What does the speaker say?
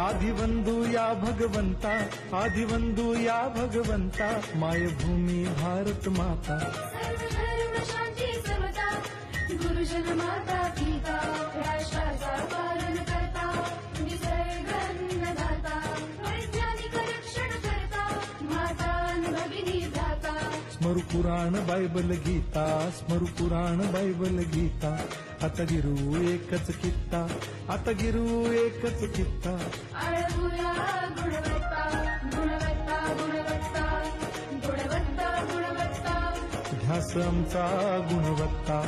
आदिवंदू या भगवंता, आदिवंदू या भगवंता, मायभूमी भारत माता. सर्व धर्म शांती समता, गुरुजन माता पिता, राष्ट्राचा पालन करता, निसर्ग अन्नदाता, वैज्ञानिक रक्षण करता, माता भगिनी दाता. स्मरू पुराण बायबल गीता, स्मरू पुराण बायबल गीता. आता गिरू एकच कित्ता, आता गिरू एकच कित्ता. आळवूया गुणवत्ता, गुणवत्ता, गुणवत्ता, गुणवत्ता, गुणवत्ता. ध्यास आमचा गुणवत्ता,